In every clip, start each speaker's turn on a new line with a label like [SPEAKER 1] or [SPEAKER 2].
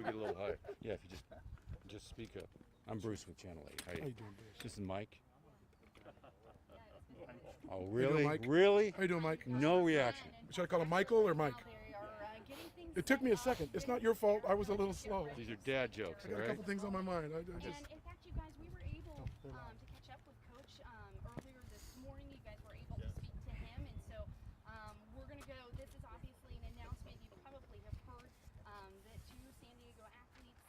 [SPEAKER 1] we get a little higher. Yeah, if you just speak up. I'm Bruce with Channel 8.
[SPEAKER 2] How you doing, Bruce?
[SPEAKER 1] This is Mike. Oh,
[SPEAKER 2] you
[SPEAKER 1] really?
[SPEAKER 2] doing, Mike?
[SPEAKER 1] Really?
[SPEAKER 2] How you doing, Mike?
[SPEAKER 1] No reaction.
[SPEAKER 2] Should I call him Michael or Mike? It took me a second. It's not your fault. I was a little slow.
[SPEAKER 1] These are dad jokes,
[SPEAKER 2] I got
[SPEAKER 1] all
[SPEAKER 2] a
[SPEAKER 1] right?
[SPEAKER 2] couple things on my mind. I just.
[SPEAKER 3] And in fact, you guys, we were able to catch up with Coach earlier this morning. You guys were able to speak to him, and so we're going to go. This is obviously an announcement you probably have heard that to San Diego athletes,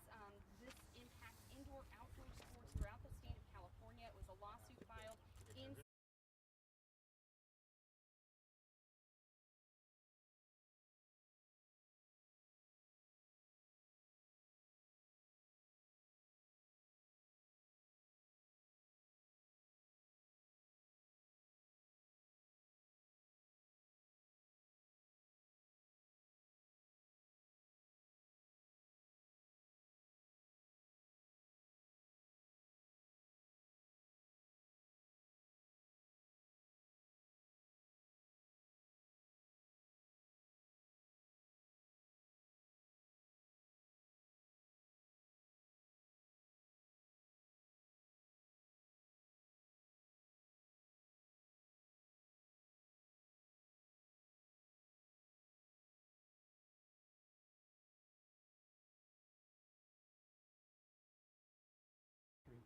[SPEAKER 3] this impacts indoor-outdoor sports throughout the state of California. It was a lawsuit filed in.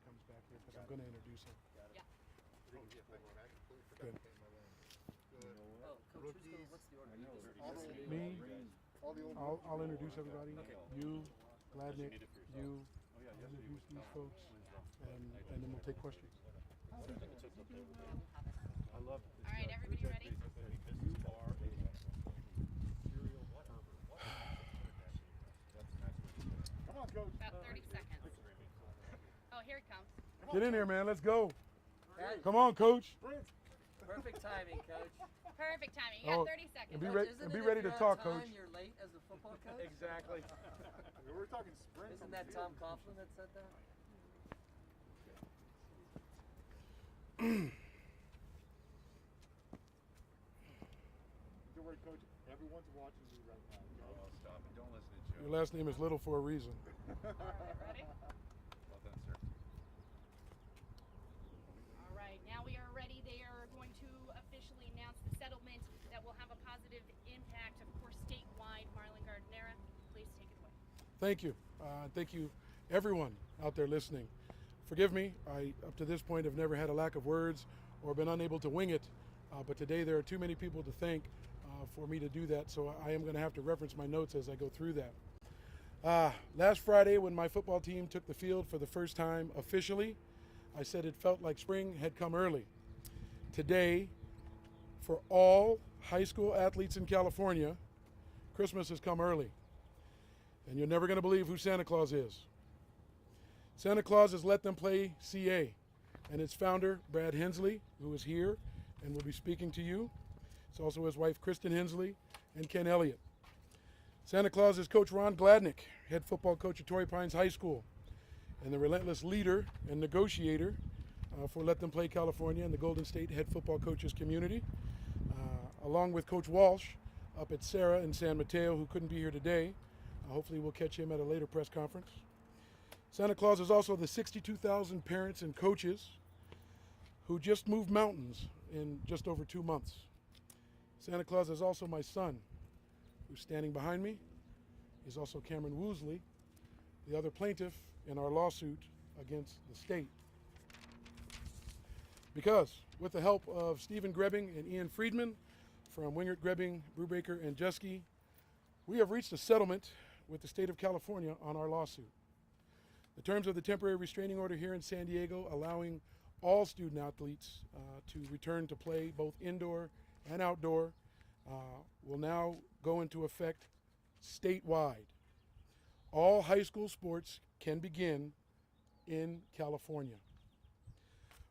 [SPEAKER 2] Comes back here because I'm going to introduce him.
[SPEAKER 3] Yeah.
[SPEAKER 2] Good.
[SPEAKER 4] What's the order?
[SPEAKER 2] Me, I'll introduce everybody. You, Gladnick, you, introduce these folks, and then we'll take questions.
[SPEAKER 3] All right, everybody ready?
[SPEAKER 4] Come on, Coach.
[SPEAKER 3] About 30 seconds. Oh, here he comes.
[SPEAKER 2] Get in here, man. Let's go. Come on, Coach.
[SPEAKER 5] Perfect timing, Coach.
[SPEAKER 3] Perfect timing. You got 30 seconds.
[SPEAKER 2] And be,
[SPEAKER 5] Coach, isn't
[SPEAKER 2] be
[SPEAKER 5] it
[SPEAKER 2] ready
[SPEAKER 5] if
[SPEAKER 2] to
[SPEAKER 5] you're
[SPEAKER 2] talk,
[SPEAKER 5] on time,
[SPEAKER 2] Coach.
[SPEAKER 5] You're late as a football coach.
[SPEAKER 4] Exactly. We were talking sprint.
[SPEAKER 5] Isn't that Tom Coughlin that said that?
[SPEAKER 4] Don't worry, Coach. Everyone's watching you right now.
[SPEAKER 1] Oh, stop it. Don't listen to Joe.
[SPEAKER 2] Your last name is Little for a reason.
[SPEAKER 3] All right, ready?
[SPEAKER 1] Well done, sir.
[SPEAKER 3] All right, now we are ready. They are going to officially announce the settlement that will have a positive impact, of course, statewide. Marlon Gardinera, please take it away.
[SPEAKER 2] Thank you. Thank you, everyone out there listening. Forgive me, I, up to this point, have never had a lack of words or been unable to wing it, but today there are too many people to thank for me to do that, so I am going to have to reference my notes as I go through that. Last Friday, when my football team took the field for the first time officially, I said it felt like spring had come early. Today, for all high school athletes in California, Christmas has come early. And you're never going to believe who Santa Claus is. Santa Claus has let them play CA, and its founder, Brad Hensley, who is here and will be speaking to you. It's also his wife, Kristen Hensley, and Ken Elliott. Santa Claus is Coach Ron Gladnick, head football coach at Torrey Pines High School, and the relentless leader and negotiator for Let Them Play California and the Golden State head football coaches community, along with Coach Walsh up at Sarah and San Mateo, who couldn't be here today. Hopefully we'll catch him at a later press conference. Santa Claus is also the 62,000 parents and coaches who just moved mountains in just over 2 months. Santa Claus is also my son, who's standing behind me. He's also Cameron Woosley, the other plaintiff in our lawsuit against the state. Because with the help of Stephen Grebbing and Ian Friedman from Wingert, Grebbing, Brubaker, and Jeske, we have reached a settlement with the state of California on our lawsuit. The terms of the temporary restraining order here in San Diego, allowing all student athletes to return to play both indoor and outdoor, will now go into effect statewide. All high school sports can begin in California.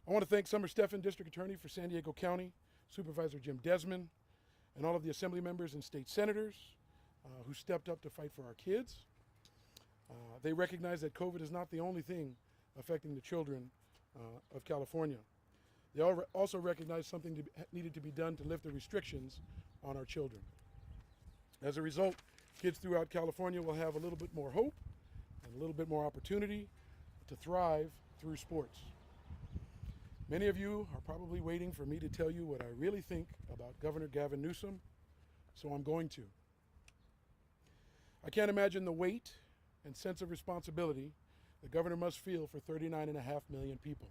[SPEAKER 2] I want to thank Summer Steffen, District Attorney for San Diego County, Supervisor Jim Desmond, and all of the assembly members and state senators who stepped up to fight for our kids. They recognize that COVID is not the only thing affecting the children of California. They also recognize something needed to be done to lift the restrictions on our children. As a result, kids throughout California will have a little bit more hope a little bit more opportunity to thrive through sports. Many of you are probably waiting for me to tell you what I really think about Governor Gavin Newsom, so I'm going to. I can't imagine the weight and sense of responsibility the governor must feel for 39.5 million people.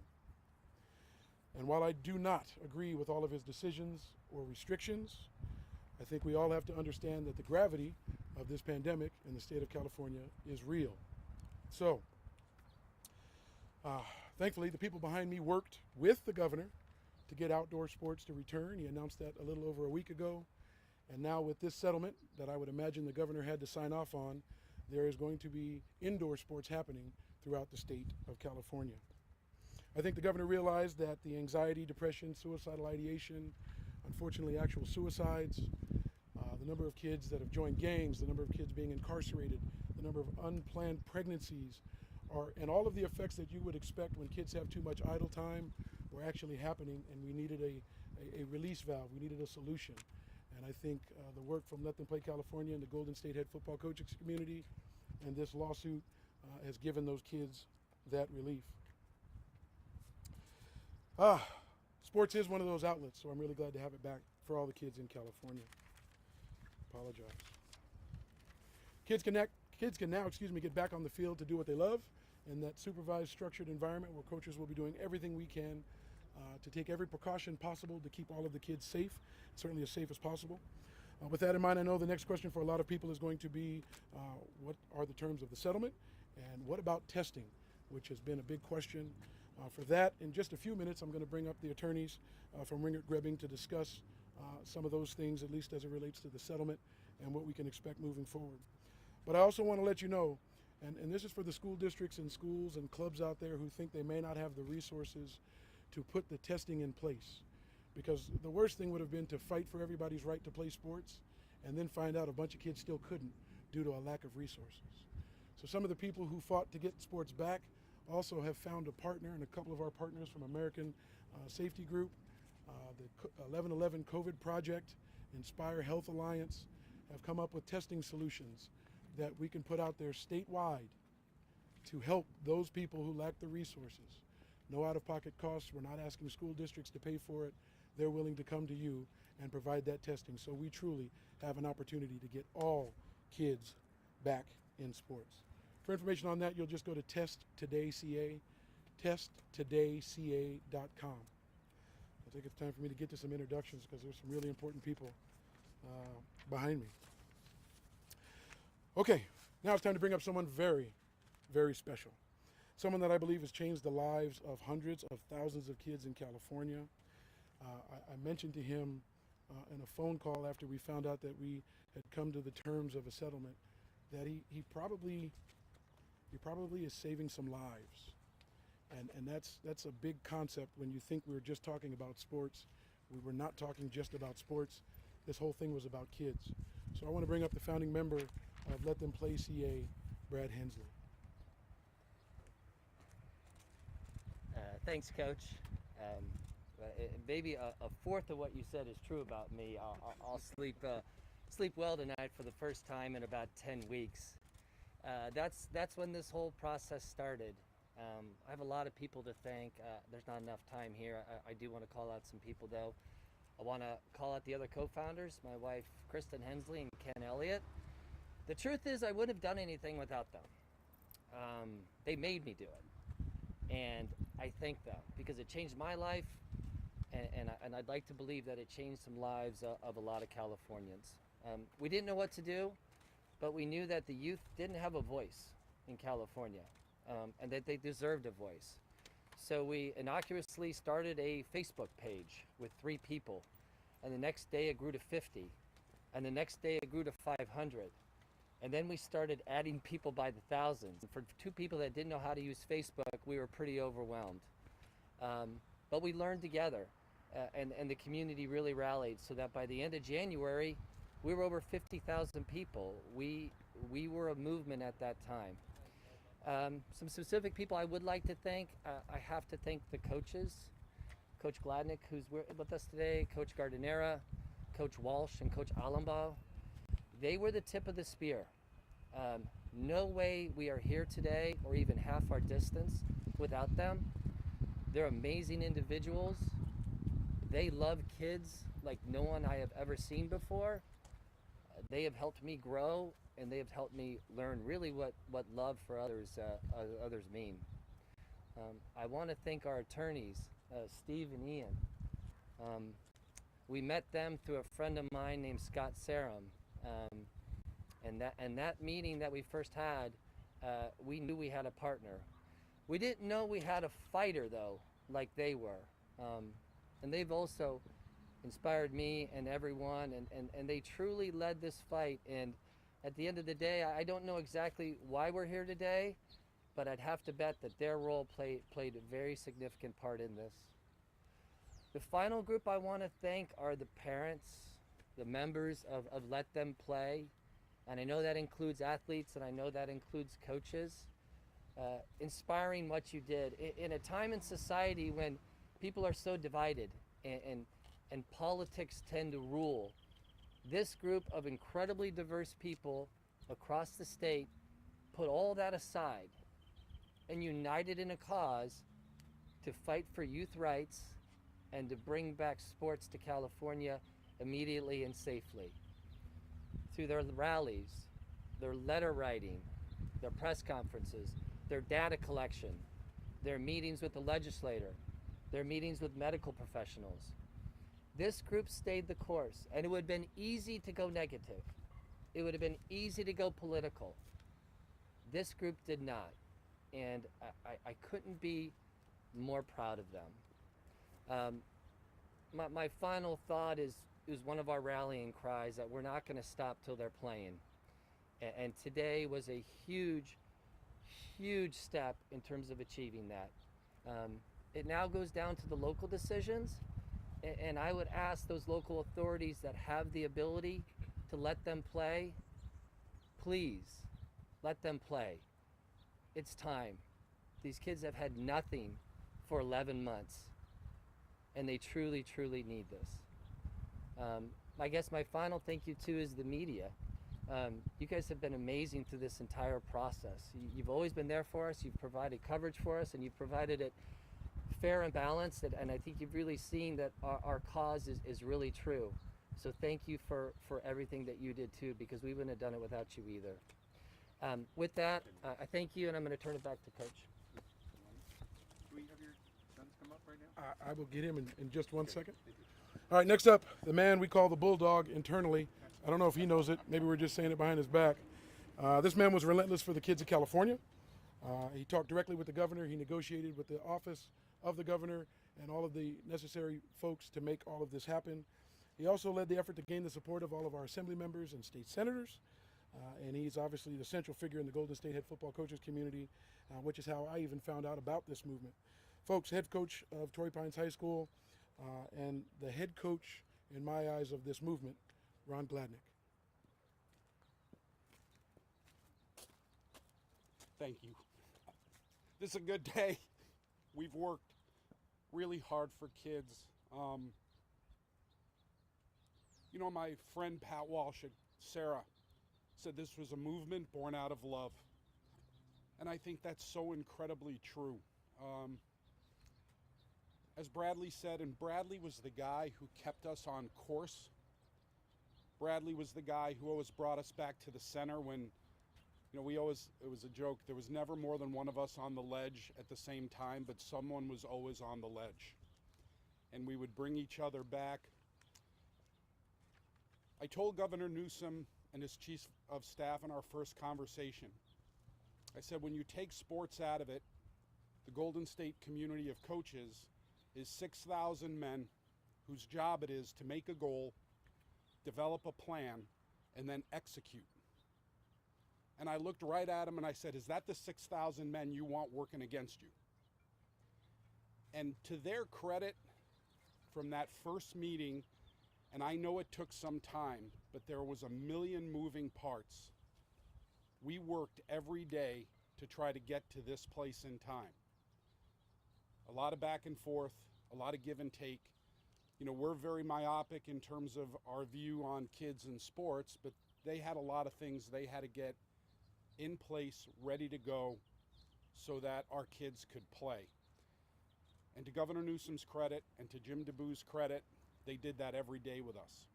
[SPEAKER 2] And while I do not agree with all of his decisions or restrictions, I think we all have to understand that the gravity of this pandemic in the state of California is real. So, thankfully, the people behind me worked with the governor to get outdoor sports to return. He announced that a little over a week ago. And now with this settlement that I would imagine the governor had to sign off on, there is going to be indoor sports happening throughout the state of California. I think the governor realized that the anxiety, depression, suicidal ideation, unfortunately actual suicides, the number of kids that have joined gangs, the number of kids being incarcerated, the number of unplanned pregnancies, and all of the effects that you would expect when kids have too much idle time were actually happening, and we needed a release valve. We needed a solution. And I think the work from Let Them Play California and the Golden State head football coaches community and this lawsuit has given those kids that relief. Sports is one of those outlets, so I'm really glad to have it back for all the kids in California. Apologize. Kids can now get back on the field to do what they love in that supervised, structured environment where coaches will be doing everything we can to take every precaution possible to keep all of the kids safe, certainly as safe as possible. With that in mind, I know the next question for a lot of people is going to be what are the terms of the settlement, and what about testing, which has been a big question. For that, in just a few minutes, I'm going to bring up the attorneys from Ringert Grebbing to discuss some of those things, at least as it relates to the settlement and what we can expect moving forward. But I also want to let you know, and this is for the school districts and schools and clubs out there who think they may not have the resources to put the testing in place. Because the worst thing would have been to fight for everybody's right to play sports and then find out a bunch of kids still couldn't due to a lack of resources. So some of the people who fought to get sports back also have found a partner, and a couple of our partners from American Safety Group, the 1111 COVID Project, Inspire Health Alliance, have come up with testing solutions that we can put out there statewide to help those people who lack the resources. No out-of-pocket costs. We're not asking school districts to pay for it. They're willing to come to you and provide that testing. So we truly have an opportunity to get all kids back in sports. For information on that, you'll just go to testtodayca, testtodayca.com. I think it's time for me to get to some introductions because there's some really important people behind me. Okay, now it's time to bring up someone very, very special. Someone that I believe has changed the lives of hundreds of thousands of kids in California. I mentioned to him in a phone call after we found out that we had come to the terms of a settlement that he probably is saving some lives. And that's a big concept when you think we were just talking about sports. We were not talking just about sports. This whole thing was about kids. So I want to bring up the founding member of Let Them Play CA, Brad Hensley.
[SPEAKER 5] Thanks, Coach. Maybe a fourth of what you said is true about me. I'll sleep well tonight for the first time in about 10 weeks. That's when this whole process started. I have a lot of people to thank. There's not enough time here. I do want to call out some people, though. I want to call out the other co-founders, my wife, Kristen Hensley, and Ken Elliott. The truth is, I wouldn't have done anything without them. They made me do it. And I thank them because it changed my life, and I'd like to believe that it changed some lives of a lot of Californians. We didn't know what to do, but we knew that the youth didn't have a voice in California, and that they deserved a voice. So we innocuously started a Facebook page with 3 people, and the next day it grew to 50, and the next day it grew to 500. And then we started adding people by the thousands. And for 2 people that didn't know how to use Facebook, we were pretty overwhelmed. But we learned together, and the community really rallied so that by the end of January, we were over 50,000 people. We were a movement at that time. Some specific people I would like to thank. I have to thank the coaches, Coach Gladnick, who's with us today, Coach Gardinera, Coach Walsh, and Coach Allenbaugh. They were the tip of the spear. No way we are here today or even half our distance without them. They're amazing individuals. They love kids like no one I have ever seen before. They have helped me grow, and they have helped me learn really what love for others mean. I want to thank our attorneys, Steve and Ian. We met them through a friend of mine named Scott Sarum. And that meeting that we first had, we knew we had a partner. We didn't know we had a fighter, though, like they were. And they've also inspired me and everyone, and they truly led this fight. And at the end of the day, I don't know exactly why we're here today, but I'd have to bet that their role played a very significant part in this. The final group I want to thank are the parents, the members of Let Them Play. And I know that includes athletes, and I know that includes coaches. Inspiring what you did. In a time in society when people are so divided and politics tend to rule, this group of incredibly diverse people across the state put all that aside and united in a cause to fight for youth rights and to bring back sports to California immediately and safely. Through their rallies, their letter writing, their press conferences, their data collection, their meetings with the legislator, their meetings with medical professionals. This group stayed the course, and it would have been easy to go negative. It would have been easy to go political. This group did not, and I couldn't be more proud of them. My final thought is one of our rallying cries that we're not going to stop till they're playing. And today was a huge, huge step in terms of achieving that. It now goes down to the local decisions, and I would ask those local authorities that have the ability to let them play, please let them play. It's time. These kids have had nothing for 11 months, and they truly, truly need this. I guess my final thank you too is the media. You guys have been amazing through this entire process. You've always been there for us, you've provided coverage for us, and you've provided it fair and balanced, and I think you've really seen that our cause is really true. So thank you for everything that you did too, because we wouldn't have done it without you either. With that, I thank you, and I'm going to turn it back to Coach.
[SPEAKER 4] Do we have your sons come up right now?
[SPEAKER 2] I will get him in just one second. All right, next up, the man we call the Bulldog internally. I don't know if he knows it. Maybe we're just saying it behind his back. This man was relentless for the kids of California. He talked directly with the governor. He negotiated with the office of the governor and all of the necessary folks to make all of this happen. He also led the effort to gain the support of all of our assembly members and state senators. And he's obviously the central figure in the Golden State head football coaches community, which is how I even found out about this movement. Folks, head coach of Torrey Pines High School and the head coach, in my eyes, of this movement, Ron Gladnick.
[SPEAKER 6] Thank you. This is a good day. We've worked really hard for kids. You know, my friend Pat Walsh at Sarah said this was a movement born out of love. And I think that's so incredibly true. As Bradley said, and Bradley was the guy who kept us on course. Bradley was the guy who always brought us back to the center when, you know, it was a joke, there was never more than one of us on the ledge at the same time, but someone was always on the ledge. And we would bring each other back. I told Governor Newsom and his chief of staff in our first conversation, I said, when you take sports out of it, the Golden State community of coaches is 6,000 men whose job it is to make a goal, develop a plan, and then execute. And I looked right at him and I said, is that the 6,000 men you want working against you? And to their credit, from that first meeting, and I know it took some time, but there was a million moving parts. We worked every day to try to get to this place in time. A lot of back and forth, a lot of give and take. You know, we're very myopic in terms of our view on kids and sports, but they had a lot of things they had to get in place, ready to go, so that our kids could play. And to Governor Newsom's credit and to Jim DeBoo's credit, they did that every day with us.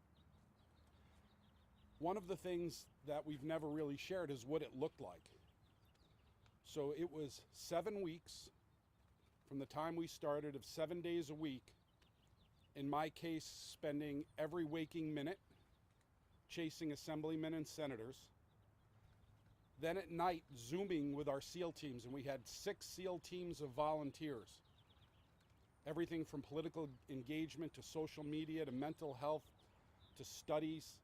[SPEAKER 6] One of the things that we've never really shared is what it looked like. So it was 7 weeks from the time we started of 7 days a week. In my case, spending every waking minute chasing assemblymen and senators. Then at night, Zooming with our SEAL teams, and we had 6 SEAL teams of volunteers. Everything from political engagement to social media to mental health to studies.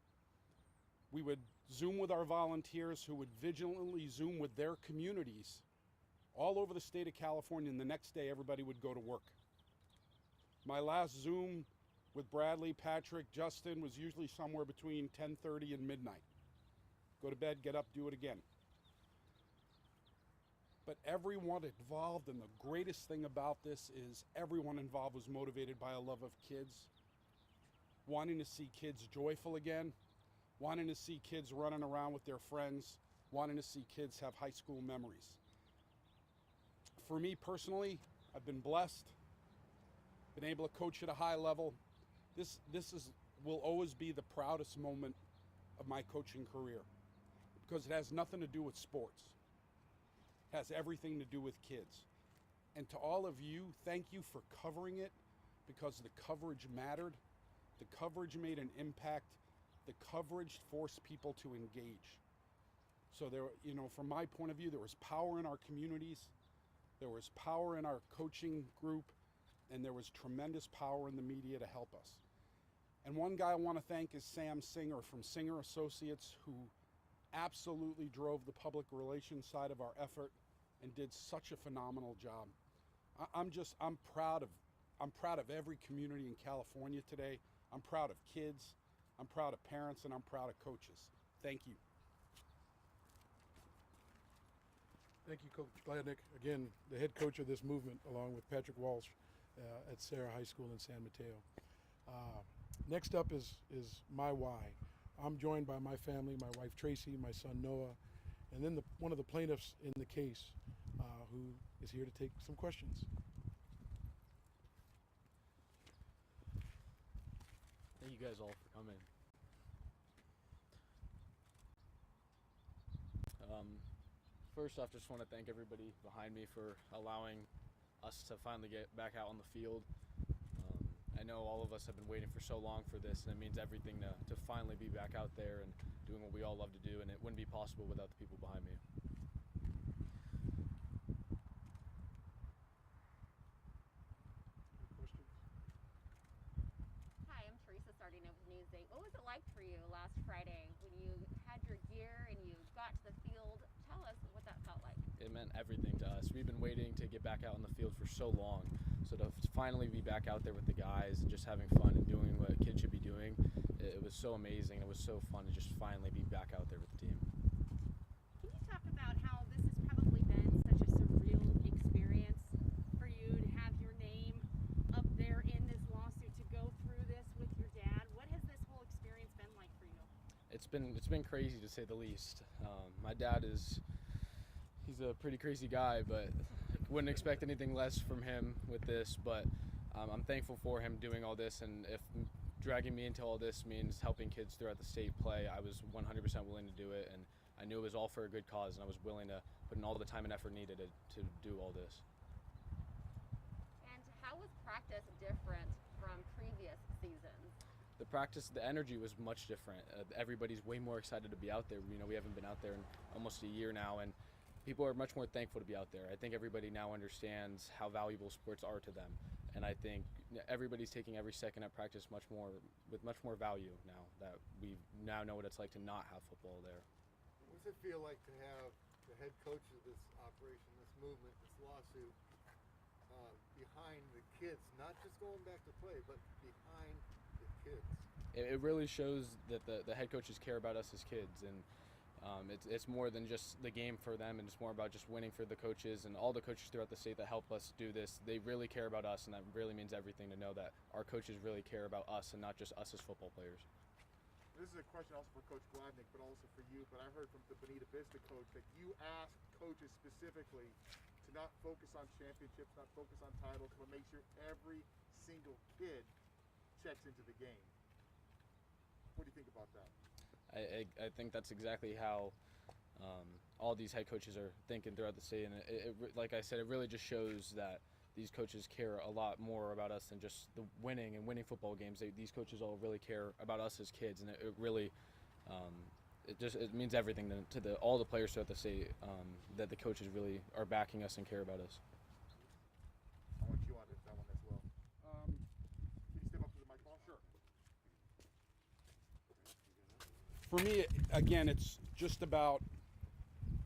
[SPEAKER 6] We would Zoom with our volunteers who would vigilantly Zoom with their communities all over the state of California, and the next day everybody would go to work. My last Zoom with Bradley, Patrick, Justin was usually somewhere between 10:30 and midnight. Go to bed, get up, do it again. But everyone involved, and the greatest thing about this is everyone involved was motivated by a love of kids, wanting to see kids joyful again, wanting to see kids running around with their friends, wanting to see kids have high school memories. For me personally, I've been blessed, been able to coach at a high level. This will always be the proudest moment of my coaching career because it has nothing to do with sports. It has everything to do with kids. And to all of you, thank you for covering it because the coverage mattered. The coverage made an impact. The coverage forced people to engage. So there, from my point of view, there was power in our communities. There was power in our coaching group, and there was tremendous power in the media to help us. And one guy I want to thank is Sam Singer from Singer Associates, who absolutely drove the public relations side of our effort and did such a phenomenal job. I'm proud of every community in California today. I'm proud of kids, I'm proud of parents, and I'm proud of coaches. Thank you.
[SPEAKER 2] Thank you, Coach Gladnick. Again, the head coach of this movement, along with Patrick Walsh at Sarah High School in San Mateo. Next up is my why. I'm joined by my family, my wife Tracy, my son Noah, and then one of the plaintiffs in the case who is here to take some questions.
[SPEAKER 1] Thank you guys all for coming. First off, just want to thank everybody behind me for allowing us to finally get back out on the field. I know all of us have been waiting for so long for this, and it means everything to finally be back out there and doing what we all love to do, and it wouldn't be possible without the people behind me.
[SPEAKER 7] Hi, I'm Teresa, starting up with News 8. What was it like for you last Friday when you had your gear and you got to the field? Tell us what that felt like.
[SPEAKER 1] It meant everything to us. We've been waiting to get back out on the field for so long. So to finally be back out there with the guys and just having fun and doing what kids should be doing, it was so amazing. It was so fun to just finally be back out there with the team.
[SPEAKER 7] Can you talk about how this has probably been such a surreal experience for you to have your name up there in this lawsuit, to go through this with your dad? What has this whole experience been like for you?
[SPEAKER 1] It's been crazy to say the least. My dad he's a pretty crazy guy, but wouldn't expect anything less from him with this. But I'm thankful for him doing all this, and if dragging me into all this means helping kids throughout the state play, I was 100% willing to do it, and I knew it was all for a good cause, and I was willing to put in all the time and effort needed to do all this.
[SPEAKER 7] And how was practice different from previous seasons?
[SPEAKER 1] The energy was much different. Everybody's way more excited to be out there. We haven't been out there in almost a year now, and people are much more thankful to be out there. I think everybody now understands how valuable sports are to them, and I think everybody's taking every second at practice with much more value now that we now know what it's like to not have football there.
[SPEAKER 4] What does it feel like to have the head coach of this operation, this movement, this lawsuit behind the kids, not just going back to play, but behind the kids?
[SPEAKER 1] It really shows that the head coaches care about us as kids, and it's more than just the game for them, and it's more about just winning for the coaches and all the coaches throughout the state that help us do this. They really care about us, and that really means everything to know that our coaches really care about us and not just us as football players.
[SPEAKER 8] This is a question also for Coach Gladnick, but also for you. But I heard from the Bonita Vista coach that you asked coaches specifically to not focus on championships, not focus on titles, but make sure every single kid checks into the game. What do you think about that?
[SPEAKER 1] I think that's exactly how all these head coaches are thinking throughout the state, and like I said, it really just shows that these coaches care a lot more about us than just the winning football games. These coaches all really care about us as kids, and it really it means everything to all the players throughout the state, that the coaches really are backing us and care about us.
[SPEAKER 8] I want you on that one as well. Can you step up to the microphone? Sure.
[SPEAKER 6] For me, again, it's just about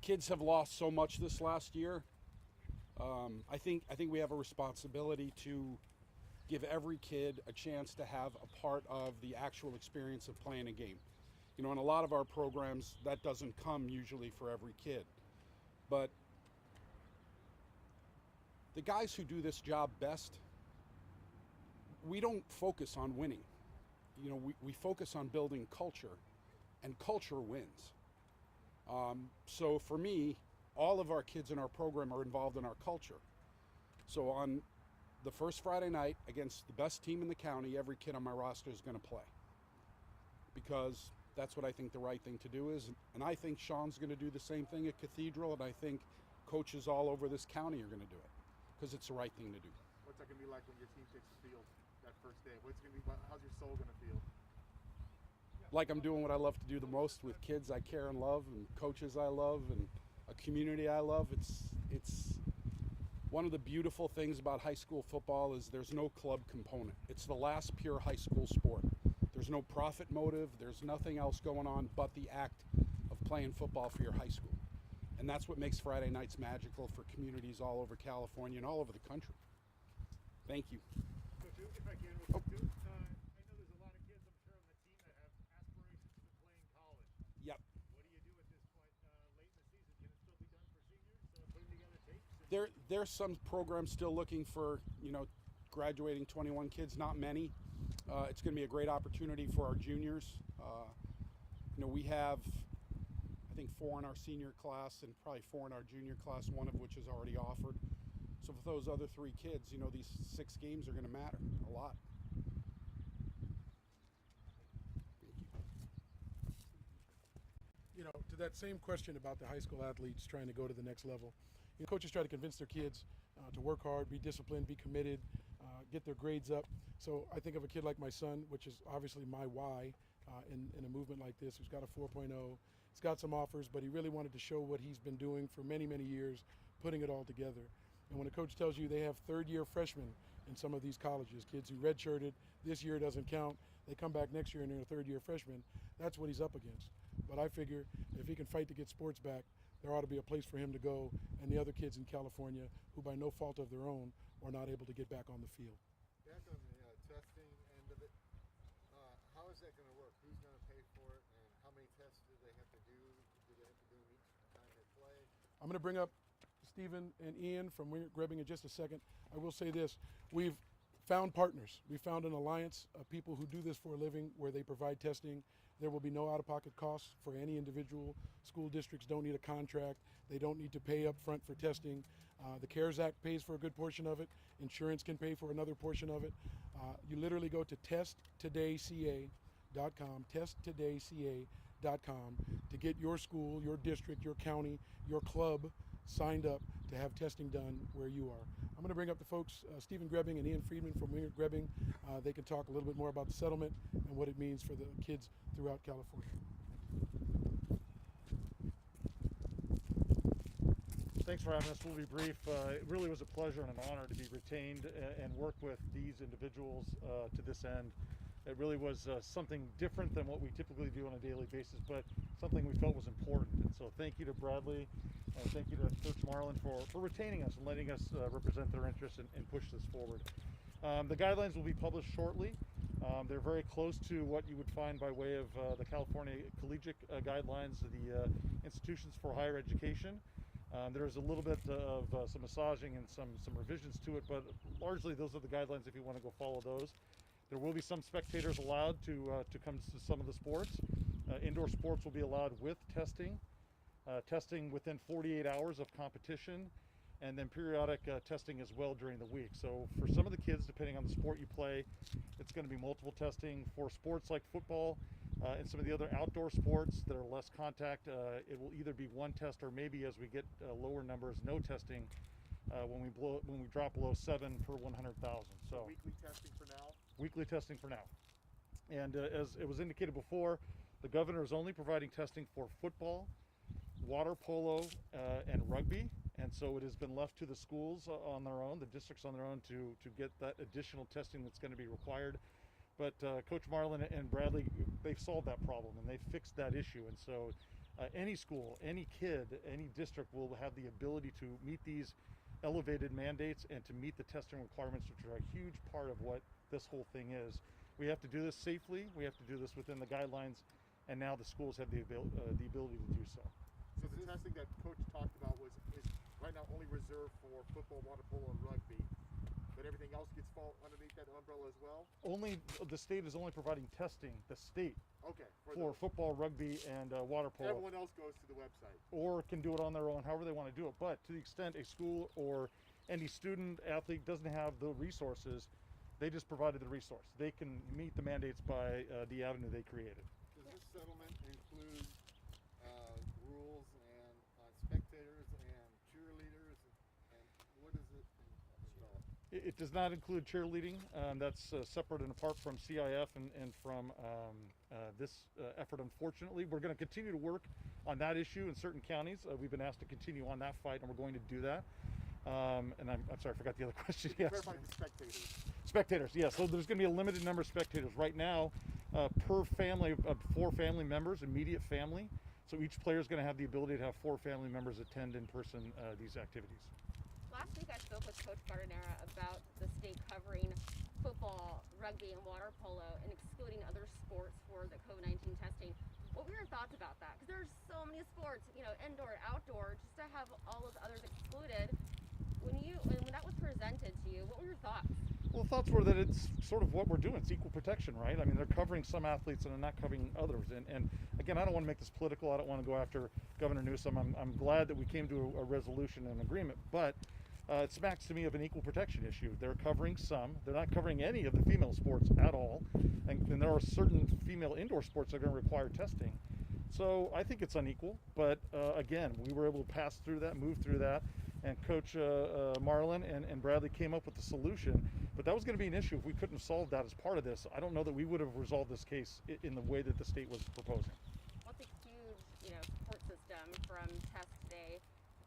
[SPEAKER 6] kids have lost so much this last year. I think we have a responsibility to give every kid a chance to have a part of the actual experience of playing a game. You know, in a lot of our programs, that doesn't come usually for every kid. But the guys who do this job best, we don't focus on winning. You know, we focus on building culture, and culture wins. So for me, all of our kids in our program are involved in our culture. So on the first Friday night against the best team in the county, every kid on my roster is going to play, because that's what I think the right thing to do is. And I think Sean's going to do the same thing at Cathedral, and I think coaches all over this county are going to do it because it's the right thing to do.
[SPEAKER 8] What's that going to be like when your team takes the field that first day? What's going to be? How's your soul going to feel?
[SPEAKER 6] Like I'm doing what I love to do the most with kids I care and love, and coaches I love, and a community I love. It's one of the beautiful things about high school football is there's no club component. It's the last pure high school sport. There's no profit motive. There's nothing else going on but the act of playing football for your high school. And that's what makes Friday nights magical for communities all over California and all over the country. Thank you.
[SPEAKER 8] Coach, if I can, real quick too. I know there's a lot of kids, I'm sure, on the team that have aspirations to play in college.
[SPEAKER 6] Yep.
[SPEAKER 8] What do you do at this point late in the season? Can it still be done for seniors, putting together tapes?
[SPEAKER 6] There's some programs still looking for, you know, graduating 21 kids, not many. It's going to be a great opportunity for our juniors. You know, we have, I think, 4 in our senior class and probably 4 in our junior class, one of which is already offered. So for those other 3 kids, you know, these 6 games are going to matter a lot.
[SPEAKER 2] You know, to that same question about the high school athletes trying to go to the next level, you know, coaches try to convince their kids to work hard, be disciplined, be committed, get their grades up. So I think of a kid like my son, which is obviously my why in a movement like this, who's got a 4.0. He's got some offers, but he really wanted to show what he's been doing for many, many years, putting it all together. And when a coach tells you they have third-year freshmen in some of these colleges, kids who redshirted, this year doesn't count, they come back next year and they're a third-year freshman, that's what he's up against. But I figure if he can fight to get sports back, there ought to be a place for him to go, and the other kids in California who by no fault of their own are not able to get back on the field.
[SPEAKER 4] Back on the testing end of it, how is that going to work? Who's going to pay for it, and how many tests do they have to do? Do they have to do them each time they play?
[SPEAKER 2] I'm going to bring up Stephen and Ian from Grebbing in just a second. I will say this. We've found partners. We found an alliance of people who do this for a living where they provide testing. There will be no out-of-pocket costs for any individual. School districts don't need a contract. They don't need to pay up front for testing. The CARES Act pays for a good portion of it. Insurance can pay for another portion of it. You literally go to testtodayca.com, testtodayca.com to get your school, your district, your county, your club signed up to have testing done where you are. I'm going to bring up the folks, Stephen Grebbing and Ian Friedman from Wingert Grebbing. They can talk a little bit more about the settlement and what it means for the kids throughout California.
[SPEAKER 9] Thanks for having us. We'll be brief. It really was a pleasure and an honor to be retained and work with these individuals to this end. It really was something different than what we typically do on a daily basis, but something we felt was important. And so thank you to Bradley and thank you to Coach Marlin for retaining us and letting us represent their interests and push this forward. The guidelines will be published shortly. They're very close to what you would find by way of the California Collegiate Guidelines, the Institutions for Higher Education. There's a little bit of some massaging and some revisions to it, but largely those are the guidelines if you want to go follow those. There will be some spectators allowed to come to some of the sports. Indoor sports will be allowed with testing, testing within 48 hours of competition, and then periodic testing as well during the week. So for some of the kids, depending on the sport you play, it's going to be multiple testing. For sports like football and some of the other outdoor sports that are less contact, it will either be one test or maybe as we get lower numbers, no testing when we drop below 7 per 100,000. So
[SPEAKER 8] weekly testing for now?
[SPEAKER 9] Weekly testing for now. And as it was indicated before, the governor is only providing testing for football, water polo, and rugby. And so it has been left to the schools on their own, the districts on their own, to get that additional testing that's going to be required. But Coach Marlin and Bradley, they've solved that problem and they've fixed that issue. And so any school, any kid, any district will have the ability to meet these elevated mandates and to meet the testing requirements, which are a huge part of what this whole thing is. We have to do this safely, we have to do this within the guidelines, and now the schools have the ability to do so.
[SPEAKER 8] So the testing that Coach talked about is right now only reserved for football, water polo, and rugby, but everything else gets fall underneath that umbrella as well?
[SPEAKER 9] Only the state is only providing testing, the state,
[SPEAKER 8] Okay.
[SPEAKER 9] for football, rugby, and water polo.
[SPEAKER 8] Everyone else goes to the website.
[SPEAKER 9] Or can do it on their own, however they want to do it. But to the extent a school or any student athlete doesn't have the resources, they just provided the resource. They can meet the mandates by the avenue they created.
[SPEAKER 4] Does this settlement include rules and on spectators and cheerleaders, and what is it involved?
[SPEAKER 9] It does not include cheerleading. That's separate and apart from CIF and from this effort. Unfortunately, we're going to continue to work on that issue in certain counties. We've been asked to continue on that fight, and we're going to do that. And I'm sorry, I forgot the other question. Yes.
[SPEAKER 8] Clarify the spectators.
[SPEAKER 9] Spectators, yes. So there's going to be a limited number of spectators. Right now, per family, 4 family members, immediate family. So each player is going to have the ability to have 4 family members attend in person these activities.
[SPEAKER 3] Last week I spoke with Coach Gardinera about the state covering football, rugby, and water polo and excluding other sports for the COVID-19 testing. What were your thoughts about that? Because there's so many sports, you know, indoor, outdoor, just to have all of the others excluded. When that was presented to you, what were your thoughts?
[SPEAKER 9] Well, thoughts were that it's sort of what we're doing. It's equal protection, right? I mean, they're covering some athletes and they're not covering others. And again, I don't want to make this political. I don't want to go after Governor Newsom. I'm glad that we came to a resolution and agreement, but it smacks to me of an equal protection issue. They're covering some. They're not covering any of the female sports at all. And there are certain female indoor sports that are going to require testing. So I think it's unequal. But again, we were able to pass through that, move through that. And Coach Marlin and Bradley came up with a solution. But that was going to be an issue if we couldn't have solved that as part of this. I don't know that we would have resolved this case in the way that the state was proposing.
[SPEAKER 3] What's a huge, support system from Test Day,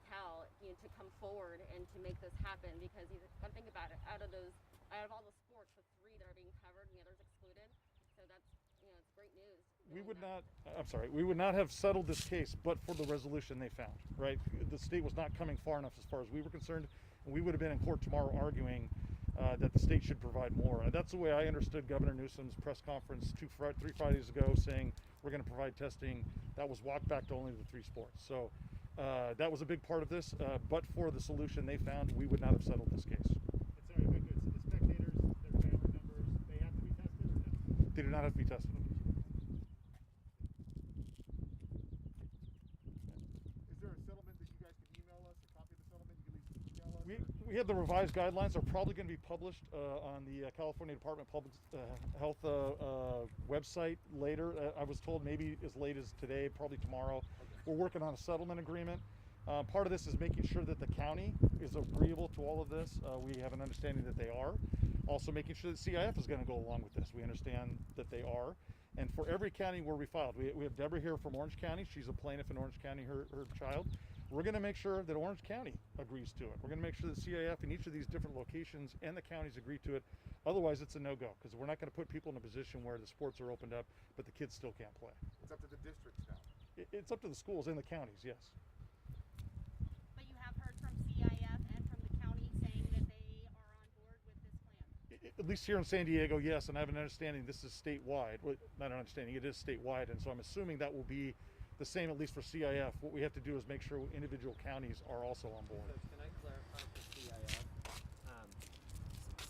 [SPEAKER 3] Cal, to come forward and to make this happen, because you got to think about it. Out of all the sports, the 3 that are being covered and the others excluded. So that's, it's great news.
[SPEAKER 9] We would not have settled this case but for the resolution they found, right? The state was not coming far enough as far as we were concerned, and we would have been in court tomorrow arguing that the state should provide more. And that's the way I understood Governor Newsom's press conference 3 Fridays ago, saying we're going to provide testing. That was walked back to only the 3 sports. So that was a big part of this, but for the solution they found, we would not have settled this case.
[SPEAKER 10] Sorry, the spectators, their family members, they have to be tested or no?
[SPEAKER 9] They do not have to be tested.
[SPEAKER 8] Is there a settlement that you guys can email us, a copy of the settlement you can at least email us?
[SPEAKER 9] We have the revised guidelines. They're probably going to be published on the California Department of Public Health website later. I was told maybe as late as today, probably tomorrow. Okay. We're working on a settlement agreement. Part of this is making sure that the county is agreeable to all of this. We have an understanding that they are. Also making sure that CIF is going to go along with this. We understand that they are. And for every county where we filed, we have Deborah here from Orange County. She's a plaintiff in Orange County, her child. We're going to make sure that Orange County agrees to it. We're going to make sure that CIF in each of these different locations and the counties agree to it. Otherwise, it's a no-go, because we're not going to put people in a position where the sports are opened up, but the kids still can't play.
[SPEAKER 8] It's up to the districts now.
[SPEAKER 9] It's up to the schools and the counties, yes.
[SPEAKER 7] But you have heard from CIF and from the county saying that they are on board with this plan?
[SPEAKER 9] At least here in San Diego, yes, and I have an understanding this is statewide. Well, not an understanding, it is statewide, and so I'm assuming that will be the same, at least for CIF. What we have to do is make sure individual counties are also on board.
[SPEAKER 5] So can I clarify for CIF?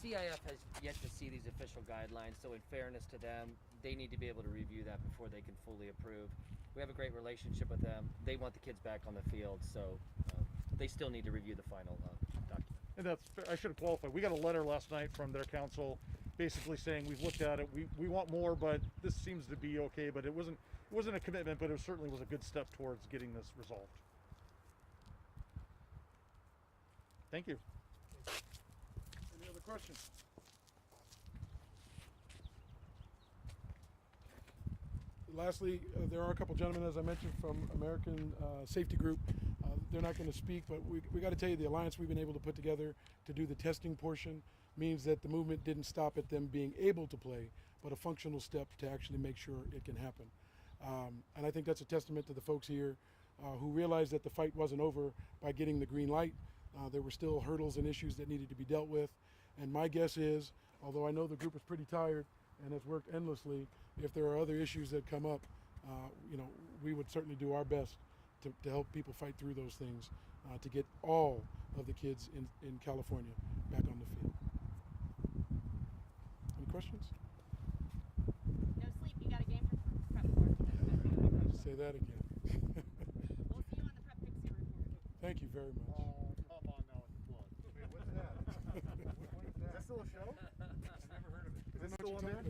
[SPEAKER 5] CIF has yet to see these official guidelines, so in fairness to them, they need to be able to review that before they can fully approve. We have a great relationship with them. They want the kids back on the field, so they still need to review the final document.
[SPEAKER 9] And that's fair. I should have qualified. We got a letter last night from their council basically saying we've looked at it, we want more, but this seems to be okay. But it wasn't a commitment, but it certainly was a good step towards getting this resolved. Thank you.
[SPEAKER 2] Any other questions? Lastly, there are a couple gentlemen, as I mentioned, from American Safety Group. They're not going to speak, but we got to tell you the alliance we've been able to put together to do the testing portion means that the movement didn't stop at them being able to play, but a functional step to actually make sure it can happen. And I think that's a testament to the folks here who realized that the fight wasn't over by getting the green light. There were still hurdles and issues that needed to be dealt with. And my guess is, although I know the group is pretty tired and has worked endlessly, if there are other issues that come up, we would certainly do our best to help people fight through those things to get all of the kids in California back on the field. Any questions?
[SPEAKER 7] No sleep. You got a game for prep for.
[SPEAKER 2] Say that again.
[SPEAKER 7] We'll see you on the Prep Pixie report.
[SPEAKER 2] Thank you very much.
[SPEAKER 8] Oh, come on now with the plug. Wait, what's that? What is that? Is that still a show? I've never heard of it. Is it still on there?